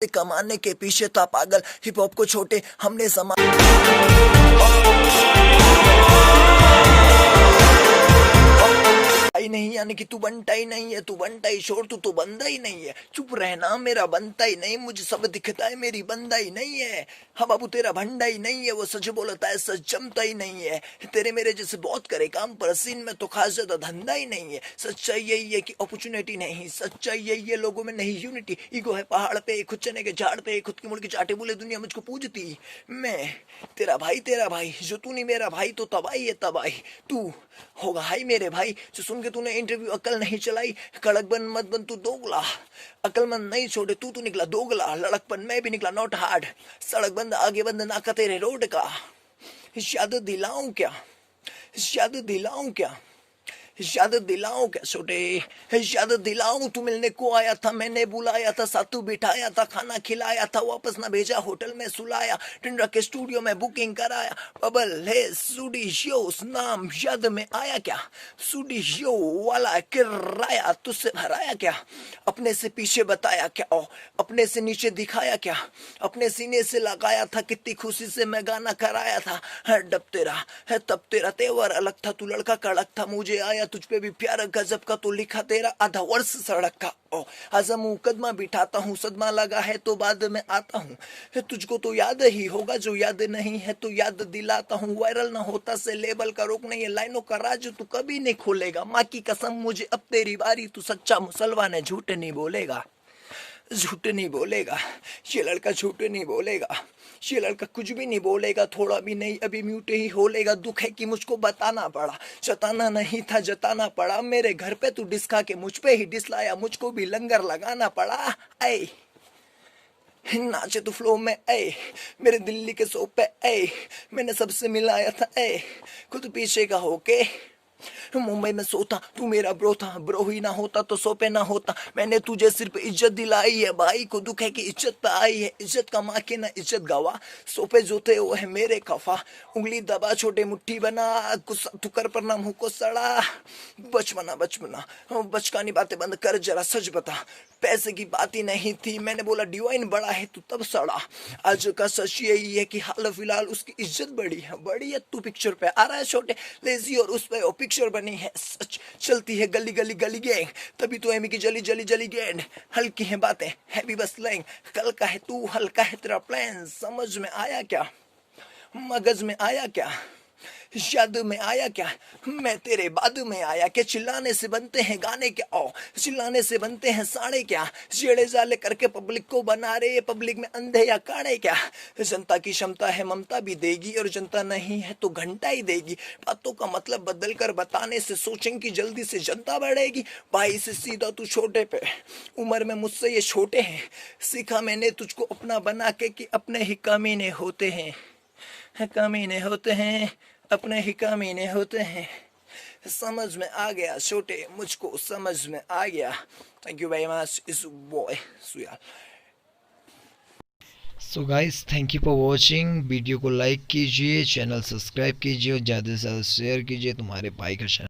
कमाने के पीछे था पागल, हिप हॉप को छोटे हमने समा ही नहीं, यानी कि तू बनता ही नहीं है, तू बनता ही छोड़, तू तो बंदा ही नहीं है। चुप रहना मेरा बनता ही नहीं, मुझे सब दिखता है मेरी बंदा ही नहीं है। हाँ बाबू तेरा भंडा ही नहीं है, वो सच बोलता है सच जमता ही नहीं है। तेरे मेरे जैसे बहुत करे काम पर सीन में तो खास ज्यादा धंधा ही नहीं है। सच्चाई यही है कि अपॉर्चुनिटी नहीं, सच्चाई यही है लोगों में नहीं यूनिटी। ईगो है पहाड़ पे, खुद चने के झाड़ पे, खुद की मुड़ की चाटे बोले दुनिया मुझको पूजती। मैं तेरा भाई जो तू नहीं मेरा भाई तो तबाही है तबाही। तू होगा हाई मेरे भाई जो सुन के तूने इंटरव्यू अकल नहीं चलाई। कड़क बन मत बन तू दोगला, अकलमंद नहीं छोड़े तू निकला दोगला। लड़कपन में भी निकला नॉट हार्ड, सड़क बंद आगे बंद नाका तेरे रोड का। याद दिलाऊं क्या, याद दिलाऊं क्या, याद दिलाऊं क्या छोटे, याद दिलाऊं तू मिलने को आया था, मैंने बुलाया था, साथ तू बिठाया था, खाना खिलाया था, वापस ना भेजा होटल में सुलाया, टिंडरा के स्टूडियो में बुकिंग कराया। बबल है स्टूडियो नाम याद में आया क्या, स्टूडियो वाला किराया तुझसे भराया क्या, अपने से पीछे बताया क्या, ओ अपने से नीचे दिखाया क्या, अपने सीने से लगाया था, कितनी खुशी से मैं गाना कराया था। है डब तेरा है तब तेरा तेवर अलग था, तू लड़का कड़क था, मुझे आया तुझ पे भी प्यार गजब का, तो लिखा तेरा आधा वर्ष सड़क का। ओ आजम मुकदमा बिठाता हूँ, सदमा लगा है तो बाद में आता हूँ। तुझको तो याद ही होगा, जो याद नहीं है तो याद दिलाता हूँ। वायरल ना होता से लेबल का रोक नहीं है, लाइनों का राज तू कभी नहीं खोलेगा। माँ की कसम मुझे अब तेरी बारी, तू सच्चा मुसलमान है, झूठ नहीं बोलेगा, झूठ नहीं बोलेगा। ये लड़का झूठ नहीं बोलेगा, ये लड़का कुछ भी नहीं बोलेगा, थोड़ा भी नहीं, अभी म्यूट ही होलेगा। दुख है कि मुझको बताना पड़ा, जताना नहीं था जताना पड़ा। मेरे घर पे तू डिस्का के मुझ पे ही डिसलाया, मुझको भी लंगर लगाना पड़ा। ऐ नाचे तू फ्लो में, ऐ मेरे दिल्ली के सो पे, ऐ मैंने सबसे मिलाया था, ऐ खुद पीछे का होके मुंबई में सोता। तू मेरा ब्रो था, ब्रो ही ना होता तो सो पे ना होता। मैंने तुझे सिर्फ इज्जत दिलाई है, भाई को दुख है कि इज्जत पे आई है। इज्जत कमा के ना इज्जत गवा, सो पे जो थे वो है मेरे खफा। उंगली दबा छोटे मुट्ठी बना, गुस्सा तू कर पर ना मुंह को सड़ा। बचपना बचपना बचकानी बातें बंद कर, जरा सच बता, पैसे की बात ही नहीं थी। मैंने बोला डिवाइन बड़ा है तू तब सड़ा। आज का सच यही है कि हाल फिलहाल उसकी इज्जत बड़ी है, बड़ी है। तू पिक्चर पे आ रहा है छोटे लेजी, और उस पे वो पिक्चर बनी है सच। चलती है गली गली गली गैंग, तभी तो एमी की जली जली जली गैंड। हल्की है बातें हैवी बस लैंग, कल का है तू हल्का है तेरा प्लान। समझ में आया क्या, मगज में आया क्या, याद में आया क्या, मैं तेरे बाद में आया क्या। चिल्लाने से बनते हैं गाने क्या, ओ चिल्लाने से बनते हैं साड़े क्या। जेड़े जाले करके पब्लिक को बना रहे, पब्लिक में अंधे या काड़े क्या। जनता की क्षमता है ममता भी देगी, और जनता नहीं है तो घंटा ही देगी। बातों का मतलब बदल कर बताने से सोचेंगे कि जल्दी से जनता बढ़ेगी। भाई से सीधा तू छोटे पे, उम्र में मुझसे ये छोटे हैं। सीखा मैंने तुझको अपना बना के कि अपने ही कमीने होते हैं, कमीने होते हैं, अपने ही कमीने होते हैं। समझ में आ गया छोटे, मुझको समझ में आ गया। थैंक यू वेरी मच इस बॉय सुया। So guys thank you for watching. Video को लाइक कीजिए, चैनल सब्सक्राइब कीजिए और ज़्यादा से ज़्यादा शेयर कीजिए। तुम्हारे भाई का चैनल